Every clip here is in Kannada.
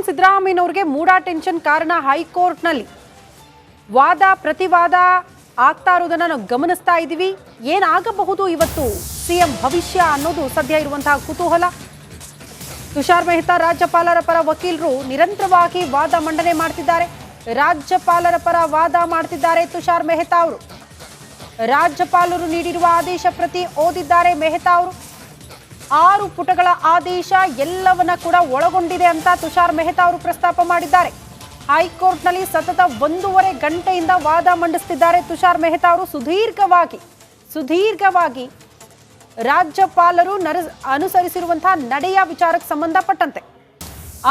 ಸಿದ್ದರಾಮಯ್ಯನವರಿಗೆ ಮೂಡಾ ಟೆನ್ಷನ್ ಕಾರಣ ಹೈಕೋರ್ಟ್ನಲ್ಲಿ ವಾದ ಪ್ರತಿವಾದ ಆಗ್ತಾ ಇರೋದನ್ನ ನಾವು ಗಮನಿಸ್ತಾ ಇದ್ದೀವಿ. ಏನಾಗಬಹುದು ಇವತ್ತು ಸಿಎಂ ಭವಿಷ್ಯ ಅನ್ನೋದು ಸದ್ಯ ಇರುವಂತಹ ಕುತೂಹಲ. ತುಷಾರ್ ಮೆಹ್ತಾ ರಾಜ್ಯಪಾಲರ ಪರ ವಕೀಲರು ನಿರಂತರವಾಗಿ ವಾದ ಮಂಡನೆ ಮಾಡ್ತಿದ್ದಾರೆ. ರಾಜ್ಯಪಾಲರ ಪರ ವಾದ ಮಾಡ್ತಿದ್ದಾರೆ ತುಷಾರ್ ಮೆಹ್ತಾ ಅವರು. ರಾಜ್ಯಪಾಲರು ನೀಡಿರುವ ಆದೇಶ ಪ್ರತಿ ಓದಿದ್ದಾರೆ ಮೆಹ್ತಾ ಅವರು. 6 ಪುಟಗಳ ಆದೇಶ ಎಲ್ಲವನ್ನ ಕೂಡ ಒಳಗೊಂಡಿದೆ ಅಂತ ತುಷಾರ್ ಮೆಹ್ತಾ ಅವರು ಪ್ರಸ್ತಾಪ ಮಾಡಿದ್ದಾರೆ. ಹೈಕೋರ್ಟ್ನಲ್ಲಿ ಸತತ 1.5 ಗಂಟೆಯಿಂದ ವಾದ ಮಂಡಿಸುತ್ತಿದ್ದಾರೆ ತುಷಾರ್ ಮೆಹ್ತಾ ಅವರು. ಸುದೀರ್ಘವಾಗಿ ರಾಜ್ಯಪಾಲರು ಅನುಸರಿಸಿರುವಂತಹ ನಡೆಯ ವಿಚಾರಕ್ಕೆ ಸಂಬಂಧಪಟ್ಟಂತೆ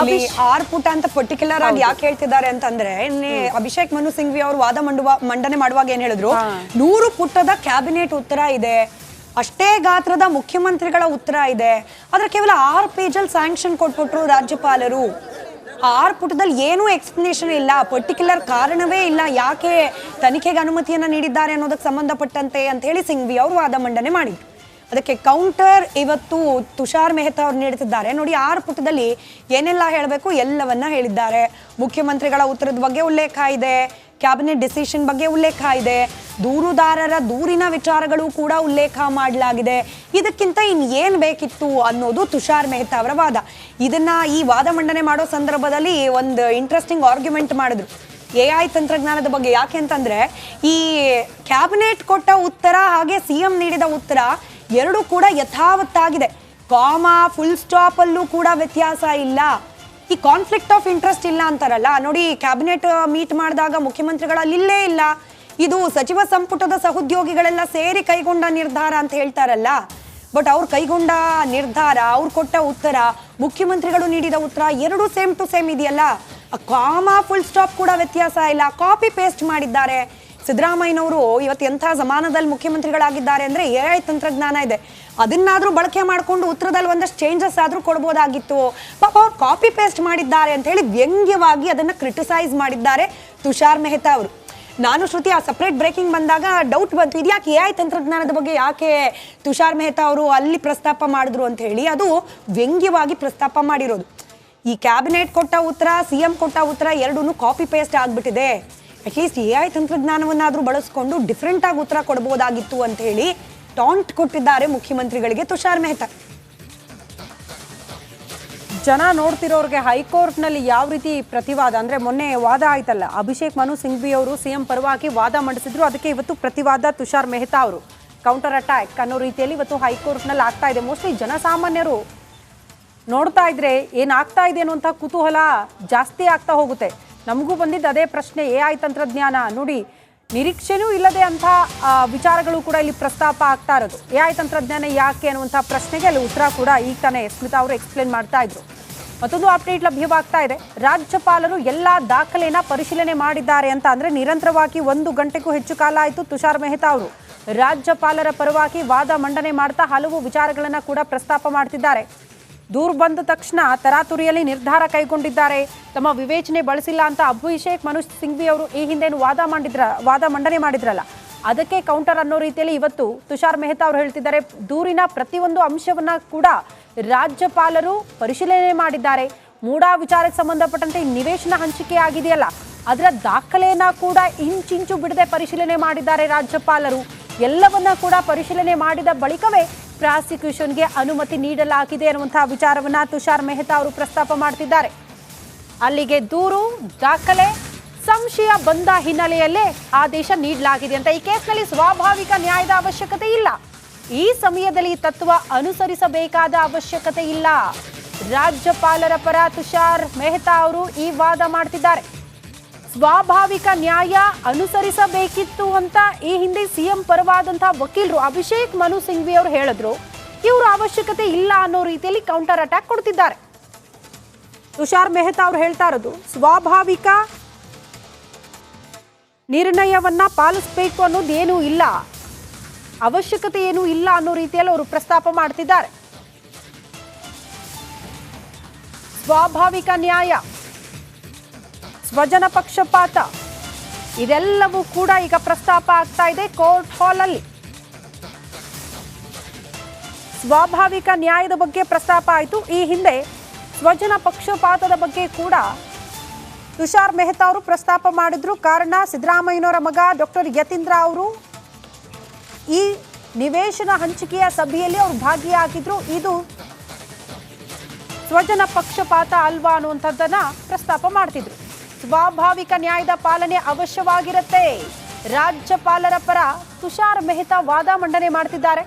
6 ಪುಟ ಅಂತ ಪರ್ಟಿಕ್ಯುಲರ್ ಆಗಿ ಯಾಕೆ ಹೇಳ್ತಿದ್ದಾರೆ ಅಂತಂದ್ರೆ, ಅಭಿಷೇಕ್ ಮನು ಸಿಂಘ್ವಿ ಅವರು ವಾದ ಮಂಡನೆ ಮಾಡುವಾಗ ಏನ್ ಹೇಳಿದ್ರು, 100 ಪುಟದ ಕ್ಯಾಬಿನೆಟ್ ಉತ್ತರ ಇದೆ, ಅಷ್ಟೇ ಗಾತ್ರದ ಮುಖ್ಯಮಂತ್ರಿಗಳ ಉತ್ತರ ಇದೆ, ಆದ್ರೆ ಕೇವಲ 6 ಪೇಜಲ್ಲಿ ಸ್ಯಾಂಕ್ಷನ್ ಕೊಟ್ಬಿಟ್ರು ರಾಜ್ಯಪಾಲರು. 6 ಪುಟದಲ್ಲಿ ಏನೂ ಎಕ್ಸ್ಪ್ಲನೇಷನ್ ಇಲ್ಲ, ಪರ್ಟಿಕ್ಯುಲರ್ ಕಾರಣವೇ ಇಲ್ಲ ಯಾಕೆ ತನಿಖೆಗೆ ಅನುಮತಿಯನ್ನ ನೀಡಿದ್ದಾರೆ ಅನ್ನೋದಕ್ಕೆ ಸಂಬಂಧಪಟ್ಟಂತೆ ಅಂತ ಹೇಳಿ ಸಿಂಘ್ವಿ ಅವರು ವಾದ ಮಂಡನೆ ಮಾಡಿದ್ರು. ಅದಕ್ಕೆ ಕೌಂಟರ್ ಇವತ್ತು ತುಷಾರ್ ಮೆಹ್ತಾ ಅವರು ನೀಡುತ್ತಿದ್ದಾರೆ. ನೋಡಿ, 6 ಪುಟದಲ್ಲಿ ಏನೆಲ್ಲ ಹೇಳಬೇಕು ಎಲ್ಲವನ್ನ ಹೇಳಿದ್ದಾರೆ. ಮುಖ್ಯಮಂತ್ರಿಗಳ ಉತ್ತರದ ಬಗ್ಗೆ ಉಲ್ಲೇಖ ಇದೆ, ಕ್ಯಾಬಿನೆಟ್ ಡಿಸಿಷನ್ ಬಗ್ಗೆ ಉಲ್ಲೇಖ ಇದೆ, ದೂರುದಾರರ ದೂರಿನ ವಿಚಾರಗಳು ಕೂಡ ಉಲ್ಲೇಖ ಮಾಡಲಾಗಿದೆ. ಇದಕ್ಕಿಂತ ಏನ್ ಬೇಕಿತ್ತು ಅನ್ನೋದು ತುಷಾರ್ ಮೆಹ್ತಾ ಅವರ ವಾದ. ಈ ವಾದ ಮಂಡನೆ ಮಾಡೋ ಸಂದರ್ಭದಲ್ಲಿ ಒಂದು ಇಂಟ್ರೆಸ್ಟಿಂಗ್ ಆರ್ಗ್ಯುಮೆಂಟ್ ಮಾಡಿದ್ರು AI ತಂತ್ರಜ್ಞಾನದ ಬಗ್ಗೆ. ಯಾಕೆ ಅಂತಂದ್ರೆ, ಈ ಕ್ಯಾಬಿನೆಟ್ ಕೊಟ್ಟ ಉತ್ತರ ಹಾಗೆ ಸಿಎಂ ನೀಡಿದ ಉತ್ತರ ಎರಡೂ ಕೂಡ ಯಥಾವತ್ತಾಗಿದೆ. ಕಾಮಾ ಫುಲ್ ಸ್ಟಾಪ್ ಅಲ್ಲೂ ಕೂಡ ವ್ಯತ್ಯಾಸ ಇಲ್ಲ. ಈ ಕಾನ್ಫ್ಲಿಕ್ಟ್ ಆಫ್ ಇಂಟ್ರೆಸ್ಟ್ ಇಲ್ಲ ಅಂತಾರಲ್ಲ ನೋಡಿ, ಕ್ಯಾಬಿನೆಟ್ ಮೀಟ್ ಮಾಡಿದಾಗ ಮುಖ್ಯಮಂತ್ರಿಗಳಲ್ಲಿ ಇಲ್ಲೇ ಇಲ್ಲ, ಇದು ಸಚಿವ ಸಂಪುಟದ ಸಹೋದ್ಯೋಗಿಗಳೆಲ್ಲ ಸೇರಿ ಕೈಗೊಂಡ ನಿರ್ಧಾರ ಅಂತ ಹೇಳ್ತಾರಲ್ಲ. ಬಟ್ ಅವ್ರು ಕೈಗೊಂಡ ನಿರ್ಧಾರ, ಅವ್ರು ಕೊಟ್ಟ ಉತ್ತರ, ಮುಖ್ಯಮಂತ್ರಿಗಳು ನೀಡಿದ ಉತ್ತರ ಎರಡೂ ಸೇಮ್ ಟು ಸೇಮ್ ಇದೆಯಲ್ಲ. ಕಾಮಾ ಫುಲ್ ಸ್ಟಾಪ್ ಕೂಡ ವ್ಯತ್ಯಾಸ ಇಲ್ಲ, ಕಾಪಿ ಪೇಸ್ಟ್ ಮಾಡಿದ್ದಾರೆ. ಸಿದ್ದರಾಮಯ್ಯನವರು ಇವತ್ತು ಎಂಥ ಜಮಾನದಲ್ಲಿ ಮುಖ್ಯಮಂತ್ರಿಗಳಾಗಿದ್ದಾರೆ ಅಂದ್ರೆ AI ತಂತ್ರಜ್ಞಾನ ಇದೆ, ಅದನ್ನಾದ್ರೂ ಬಳಕೆ ಮಾಡಿಕೊಂಡು ಉತ್ತರದಲ್ಲಿ ಒಂದಷ್ಟು ಚೇಂಜಸ್ ಆದ್ರೂ ಕೊಡ್ಬೋದಾಗಿತ್ತು. ಪಾಪ ಅವ್ರು ಕಾಪಿ ಪೇಸ್ಟ್ ಮಾಡಿದ್ದಾರೆ ಅಂತ ಹೇಳಿ ವ್ಯಂಗ್ಯವಾಗಿ ಅದನ್ನ ಕ್ರಿಟಿಸೈಸ್ ಮಾಡಿದ್ದಾರೆ ತುಷಾರ್ ಮೆಹ್ತಾ ಅವರು. ನಾನು ಶ್ರುತಿ ಆ ಸಪ್ರೇಟ್ ಬ್ರೇಕಿಂಗ್ ಬಂದಾಗ ಡೌಟ್ ಬಂತು, ಇದ್ಯಾಕೆ AI ತಂತ್ರಜ್ಞಾನದ ಬಗ್ಗೆ ಯಾಕೆ ತುಷಾರ್ ಮೆಹ್ತಾ ಅವರು ಅಲ್ಲಿ ಪ್ರಸ್ತಾಪ ಮಾಡಿದ್ರು ಅಂತ ಹೇಳಿ. ಅದು ವ್ಯಂಗ್ಯವಾಗಿ ಪ್ರಸ್ತಾಪ ಮಾಡಿರೋದು. ಈ ಕ್ಯಾಬಿನೆಟ್ ಕೊಟ್ಟ ಉತ್ತರ, ಸಿಎಂ ಕೊಟ್ಟ ಉತ್ತರ ಎರಡೂ ಕಾಪಿ ಪೇಸ್ಟ್ ಆಗ್ಬಿಟ್ಟಿದೆ. ಅಟ್ಲೀಸ್ಟ್ AI ತಂತ್ರಜ್ಞಾನವನ್ನಾದ್ರೂ ಬಳಸ್ಕೊಂಡು ಡಿಫ್ರೆಂಟ್ ಆಗಿ ಉತ್ತರ ಕೊಡಬಹುದಾಗಿತ್ತು ಅಂತ ಹೇಳಿ ಟಾಂಟ್ ಕೊಟ್ಟಿದ್ದಾರೆ ಮುಖ್ಯಮಂತ್ರಿಗಳಿಗೆ ತುಷಾರ್ ಮೆಹ್ತಾ. ಜನ ನೋಡ್ತಿರೋರಿಗೆ ಹೈಕೋರ್ಟ್ನಲ್ಲಿ ಯಾವ ರೀತಿ ಪ್ರತಿವಾದ ಅಂದ್ರೆ, ಮೊನ್ನೆ ವಾದ ಆಯ್ತಲ್ಲ, ಅಭಿಷೇಕ್ ಮನು ಸಿಂಘ್ವಿ ಅವರು ಸಿಎಂ ಪರವಾಗಿ ವಾದ ಮಂಡಿಸಿದ್ರು. ಅದಕ್ಕೆ ಇವತ್ತು ಪ್ರತಿವಾದ ತುಷಾರ್ ಮೆಹ್ತಾ ಅವರು ಕೌಂಟರ್ ಅಟ್ಯಾಕ್ ಅನ್ನೋ ರೀತಿಯಲ್ಲಿ ಇವತ್ತು ಹೈಕೋರ್ಟ್ನಲ್ಲಿ ಆಗ್ತಾ ಇದೆ. ಮೋಸ್ಟ್ಲಿ ಜನಸಾಮಾನ್ಯರು ನೋಡ್ತಾ ಇದ್ರೆ ಏನಾಗ್ತಾ ಇದೆ ಅನ್ನುವಂಥ ಕುತೂಹಲ ಜಾಸ್ತಿ ಆಗ್ತಾ ಹೋಗುತ್ತೆ. ನಮಗೂ ಬಂದಿದ್ದು ಅದೇ ಪ್ರಶ್ನೆ, AI ತಂತ್ರಜ್ಞಾನ ನೋಡಿ, ನಿರೀಕ್ಷೆನೂ ಇಲ್ಲದೆ ಅಂಥ ವಿಚಾರಗಳು ಕೂಡ ಇಲ್ಲಿ ಪ್ರಸ್ತಾಪ ಆಗ್ತಾ ಇರೋದು. AI ತಂತ್ರಜ್ಞಾನ ಯಾಕೆ ಅನ್ನುವಂಥ ಪ್ರಶ್ನೆಗೆ ಅಲ್ಲಿ ಉತ್ತರ ಕೂಡ ಈಗ ತಾನೇ ಸ್ಮಿತಾ ಅವರು ಎಕ್ಸ್ಪ್ಲೇನ್ ಮಾಡ್ತಾ ಇದ್ರು. ಮತ್ತೊಂದು ಅಪ್ಡೇಟ್ ಲಭ್ಯವಾಗ್ತಾ ಇದೆ. ರಾಜ್ಯಪಾಲರು ಎಲ್ಲ ದಾಖಲೆನ ಪರಿಶೀಲನೆ ಮಾಡಿದ್ದಾರೆ ಅಂತ ಅಂದ್ರೆ, ನಿರಂತರವಾಗಿ 1 ಗಂಟೆಗೂ ಹೆಚ್ಚು ಕಾಲ ಆಯಿತು ತುಷಾರ್ ಮೆಹ್ತಾ ಅವರು ರಾಜ್ಯಪಾಲರ ಪರವಾಗಿ ವಾದ ಮಂಡನೆ ಮಾಡ್ತಾ ಹಲವು ವಿಚಾರಗಳನ್ನ ಕೂಡ ಪ್ರಸ್ತಾಪ ಮಾಡ್ತಿದ್ದಾರೆ. ದೂರು ಬಂದ ತಕ್ಷಣ ತರಾತುರಿಯಲ್ಲಿ ನಿರ್ಧಾರ ಕೈಗೊಂಡಿದ್ದಾರೆ, ತಮ್ಮ ವಿವೇಚನೆ ಬಳಸಿಲ್ಲ ಅಂತ ಅಭಿಷೇಕ್ ಮನು ಸಿಂಘ್ವಿ ಅವರು ಈ ಹಿಂದೇನು ವಾದ ಮಂಡನೆ ಮಾಡಿದ್ರಲ್ಲ, ಅದಕ್ಕೆ ಕೌಂಟರ್ ಅನ್ನೋ ರೀತಿಯಲ್ಲಿ ಇವತ್ತು ತುಷಾರ್ ಮೆಹ್ತಾ ಅವರು ಹೇಳ್ತಿದ್ದಾರೆ. ದೂರಿನ ಪ್ರತಿಯೊಂದು ಅಂಶವನ್ನ ಕೂಡ ರಾಜ್ಯಪಾಲರು ಪರಿಶೀಲನೆ ಮಾಡಿದ್ದಾರೆ. ಮೂಡಾ ವಿಚಾರಕ್ಕೆ ಸಂಬಂಧಪಟ್ಟಂತೆ ನಿವೇಶನ ಹಂಚಿಕೆ ಆಗಿದೆಯಲ್ಲ, ಅದರ ದಾಖಲೆಯನ್ನ ಕೂಡ ಇಂಚಿಂಚು ಬಿಡದೆ ಪರಿಶೀಲನೆ ಮಾಡಿದ್ದಾರೆ ರಾಜ್ಯಪಾಲರು. ಎಲ್ಲವನ್ನ ಕೂಡ ಪರಿಶೀಲನೆ ಮಾಡಿದ ಬಳಿಕವೇ ಪ್ರಾಸಿಕ್ಯೂಷನ್ಗೆ ಅನುಮತಿ ನೀಡಲಾಗಿದೆ ಅನ್ನುವಂತಹ ವಿಚಾರವನ್ನ ತುಷಾರ್ ಮೆಹ್ತಾ ಅವರು ಪ್ರಸ್ತಾಪ ಮಾಡ್ತಿದ್ದಾರೆ. ಅಲ್ಲಿಗೆ ದೂರು ದಾಖಲೆ ಸಂಶಯ ಬಂದ ಹಿನ್ನೆಲೆಯಲ್ಲೇ ಆದೇಶ ನೀಡಲಾಗಿದೆ ಅಂತ. ಈ ಕೇಸ್ನಲ್ಲಿ ಸ್ವಾಭಾವಿಕ ನ್ಯಾಯದ ಅವಶ್ಯಕತೆ ಇಲ್ಲ, ಈ ಸಮಯದಲ್ಲಿ ತತ್ವ ಅನುಸರಿಸಬೇಕಾದ ಅವಶ್ಯಕತೆ ಇಲ್ಲ. ರಾಜ್ಯಪಾಲರ ಪರ ತುಷಾರ್ ಮೆಹ್ತಾ ಅವರು ಈ ವಾದ ಮಾಡ್ತಿದ್ದಾರೆ. ಸ್ವಾಭಾವಿಕ ನ್ಯಾಯ ಅನುಸರಿಸಬೇಕಿತ್ತು ಅಂತ ಈ ಹಿಂದೆ ಸಿಎಂ ಪರವಾದಂತಹ ವಕೀಲರು ಅಭಿಷೇಕ್ ಮನು ಸಿಂಘ್ವಿ ಅವರು ಹೇಳಿದ್ರು. ಇವರು ಅವಶ್ಯಕತೆ ಇಲ್ಲ ಅನ್ನೋ ರೀತಿಯಲ್ಲಿ ಕೌಂಟರ್ ಅಟ್ಯಾಕ್ ಕೊಡ್ತಿದ್ದಾರೆ. ತುಷಾರ್ ಮೆಹ್ತಾ ಅವರು ಹೇಳ್ತಾ ಇರೋದು, ಸ್ವಾಭಾವಿಕ ನಿರ್ಣಯವನ್ನ ಪಾಲಿಸಬೇಕು ಅನ್ನೋದು ಏನೂ ಇಲ್ಲ, ಅವಶ್ಯಕತೆ ಏನೂ ಇಲ್ಲ ಅನ್ನೋ ರೀತಿಯಲ್ಲಿ ಅವರು ಪ್ರಸ್ತಾಪ ಮಾಡ್ತಿದ್ದಾರೆ. ಸ್ವಾಭಾವಿಕ ನ್ಯಾಯ, ಸ್ವಜನ ಪಕ್ಷಪಾತ ಇದೆಲ್ಲವೂ ಕೂಡ ಈಗ ಪ್ರಸ್ತಾಪ ಆಗ್ತಾ ಇದೆ ಕೋರ್ಟ್ ಹಾಲ್ ಅಲ್ಲಿ. ಸ್ವಾಭಾವಿಕ ನ್ಯಾಯದ ಬಗ್ಗೆ ಪ್ರಸ್ತಾಪ ಆಯಿತು. ಈ ಹಿಂದೆ ಸ್ವಜನ ಪಕ್ಷಪಾತದ ಬಗ್ಗೆ ಕೂಡ ತುಷಾರ್ ಮೆಹ್ತಾ ಅವರು ಪ್ರಸ್ತಾಪ ಮಾಡಿದ್ರು. ಕಾರಣ ಸಿದ್ದರಾಮಯ್ಯನವರ ಮಗ ಡಾಕ್ಟರ್ ಯತೀಂದ್ರ ಅವರು ಈ ನಿವೇಶನ ಹಂಚಿಕೆಯ ಸಭೆಯಲ್ಲಿ ಅವರು ಭಾಗಿಯಾಗಿದ್ರು. ಇದು ಸ್ವಜನ ಪಕ್ಷಪಾತ ಅಲ್ವಾ ಅನ್ನುವಂಥದ್ದನ್ನ ಪ್ರಸ್ತಾಪ ಮಾಡ್ತಿದ್ರು. ಸ್ವಾಭಾವಿಕ ನ್ಯಾಯದ ಪಾಲನೆ ಅವಶ್ಯವಾಗಿರುತ್ತೆ. ರಾಜ್ಯಪಾಲರ ಪರ ತುಷಾರ್ ಮೆಹ್ತಾ ವಾದ ಮಂಡನೆ ಮಾಡ್ತಿದ್ದಾರೆ.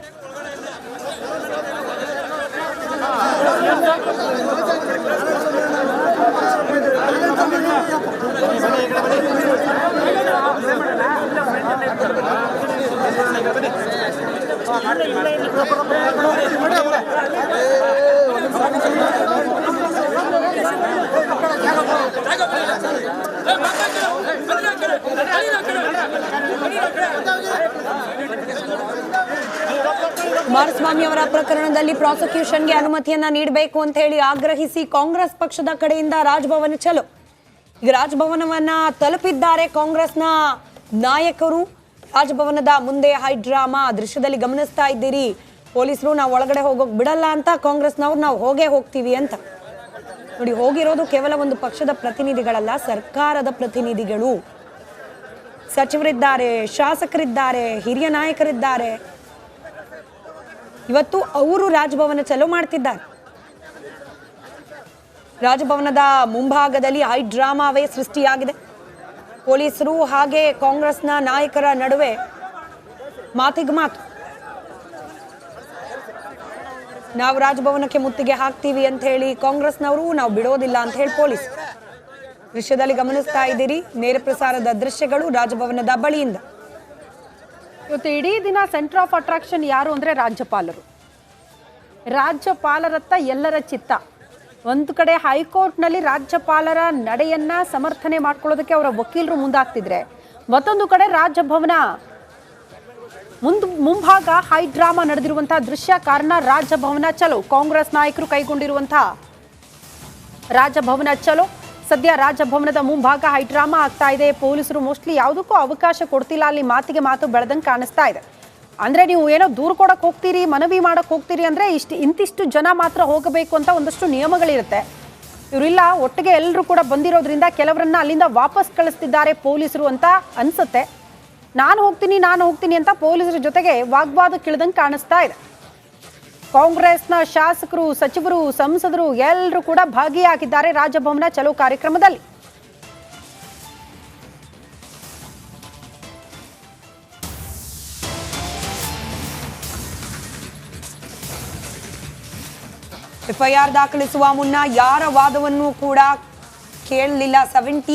ಕುಮಾರಸ್ವಾಮಿ ಅವರ ಪ್ರಕರಣದಲ್ಲಿ ಪ್ರಾಸಿಕ್ಯೂಷನ್ಗೆ ಅನುಮತಿಯನ್ನ ನೀಡಬೇಕು ಅಂತ ಹೇಳಿ ಆಗ್ರಹಿಸಿ ಕಾಂಗ್ರೆಸ್ ಪಕ್ಷದ ಕಡೆಯಿಂದ ರಾಜಭವನ ಚಲೋ. ಈಗ ರಾಜಭವನವನ್ನ ತಲುಪಿದ್ದಾರೆ ಕಾಂಗ್ರೆಸ್ನ ನಾಯಕರು. ರಾಜಭವನದ ಮುಂದೆ ಹೈ ಡ್ರಾಮಾ ದೃಶ್ಯದಲ್ಲಿ ಗಮನಿಸ್ತಾ ಇದ್ದೀರಿ. ಪೊಲೀಸರು ನಾವು ಒಳಗಡೆ ಹೋಗೋಕ್ ಬಿಡಲ್ಲ ಅಂತ, ಕಾಂಗ್ರೆಸ್ನವ್ರು ನಾವು ಹೋಗೇ ಹೋಗ್ತೀವಿ ಅಂತ. ನೋಡಿ, ಹೋಗಿರೋದು ಕೇವಲ ಒಂದು ಪಕ್ಷದ ಪ್ರತಿನಿಧಿಗಳಲ್ಲ, ಸರ್ಕಾರದ ಪ್ರತಿನಿಧಿಗಳು. ಸಚಿವರಿದ್ದಾರೆ, ಶಾಸಕರಿದ್ದಾರೆ, ಹಿರಿಯ ನಾಯಕರಿದ್ದಾರೆ. ಇವತ್ತು ಅವರು ರಾಜಭವನ ಚಲೋ ಮಾಡ್ತಿದ್ದಾರೆ. ರಾಜಭವನದ ಮುಂಭಾಗದಲ್ಲಿ ಹೈ ಡ್ರಾಮಾವೇ ಸೃಷ್ಟಿಯಾಗಿದೆ. ಪೊಲೀಸರು ಹಾಗೆ ಕಾಂಗ್ರೆಸ್ನ ನಾಯಕರ ನಡುವೆ ಮಾತಿಗೆ ಮಾತು. ನಾವು ರಾಜಭವನಕ್ಕೆ ಮುತ್ತಿಗೆ ಹಾಕ್ತೀವಿ ಅಂತ ಹೇಳಿ ಕಾಂಗ್ರೆಸ್ನವರು, ನಾವು ಬಿಡೋದಿಲ್ಲ ಅಂತ ಹೇಳಿ ಪೊಲೀಸ್. ದೃಶ್ಯದಲ್ಲಿ ಗಮನಿಸ್ತಾ ಇದ್ದೀರಿ ನೇರ ಪ್ರಸಾರದ ದೃಶ್ಯಗಳು ರಾಜಭವನದ ಬಳಿಯಿಂದ. ಇವತ್ತು ಇಡೀ ದಿನ ಸೆಂಟರ್ ಆಫ್ ಅಟ್ರಾಕ್ಷನ್ ಯಾರು ಅಂದರೆ ರಾಜ್ಯಪಾಲರು. ರಾಜ್ಯಪಾಲರತ್ತ ಎಲ್ಲರ ಚಿತ್ತ. ಒಂದು ಕಡೆ ಹೈಕೋರ್ಟ್ನಲ್ಲಿ ರಾಜ್ಯಪಾಲರ ನಡೆಯನ್ನ ಸಮರ್ಥನೆ ಮಾಡ್ಕೊಳ್ಳೋದಕ್ಕೆ ಅವರ ವಕೀಲರು ಮುಂದಾಗ್ತಿದ್ರೆ, ಮತ್ತೊಂದು ಕಡೆ ರಾಜಭವನ ಮುಂಭಾಗ ಹೈ ಡ್ರಾಮಾ ನಡೆದಿರುವಂತಹ ದೃಶ್ಯ. ಕಾರಣ ರಾಜಭವನ ಚಲೋ. ಕಾಂಗ್ರೆಸ್ ನಾಯಕರು ಕೈಗೊಂಡಿರುವಂತಹ ರಾಜಭವನ ಚಲೋ. ಸದ್ಯ ರಾಜಭವನದ ಮುಂಭಾಗ ಹೈ ಡ್ರಾಮಾ ಆಗ್ತಾ ಇದೆ. ಪೊಲೀಸರು ಮೋಸ್ಟ್ಲಿ ಯಾವುದಕ್ಕೂ ಅವಕಾಶ ಕೊಡ್ತಿಲ್ಲ. ಅಲ್ಲಿ ಮಾತಿಗೆ ಮಾತು ಬೆಳೆದಂಗೆ ಕಾಣಿಸ್ತಾ ಇದೆ. ಅಂದರೆ ನೀವು ಏನೋ ದೂರು ಕೊಡಕ್ಕೆ ಹೋಗ್ತೀರಿ, ಮನವಿ ಮಾಡಕ್ಕೆ ಹೋಗ್ತೀರಿ ಅಂದರೆ ಇಂತಿಷ್ಟು ಜನ ಮಾತ್ರ ಹೋಗಬೇಕು ಅಂತ ಒಂದಷ್ಟು ನಿಯಮಗಳಿರುತ್ತೆ. ಇವರಿಲ್ಲ, ಒಟ್ಟಿಗೆ ಎಲ್ಲರೂ ಕೂಡ ಬಂದಿರೋದ್ರಿಂದ ಕೆಲವರನ್ನ ಅಲ್ಲಿಂದ ವಾಪಸ್ ಕಳಿಸ್ತಿದ್ದಾರೆ ಪೊಲೀಸರು ಅಂತ ಅನ್ಸುತ್ತೆ. ನಾನು ಹೋಗ್ತೀನಿ ಅಂತ ಪೊಲೀಸರ ಜೊತೆಗೆ ವಾಗ್ವಾದಕ್ಕಿಳಿದಂಗೆ ಕಾಣಿಸ್ತಾ ಇದೆ. ಕಾಂಗ್ರೆಸ್ನ ಶಾಸಕರು, ಸಚಿವರು, ಸಂಸದರು ಎಲ್ಲರೂ ಕೂಡ ಭಾಗಿಯಾಗಿದ್ದಾರೆ ರಾಜಭವನ ಚಲೋ ಕಾರ್ಯಕ್ರಮದಲ್ಲಿ. ಎಫ್ಐಆರ್ ದಾಖಲಿಸುವ ಮುನ್ನ ಯಾರ ವಾದವನ್ನು ಕೂಡ ಕೇಳಲಿಲ್ಲ. 70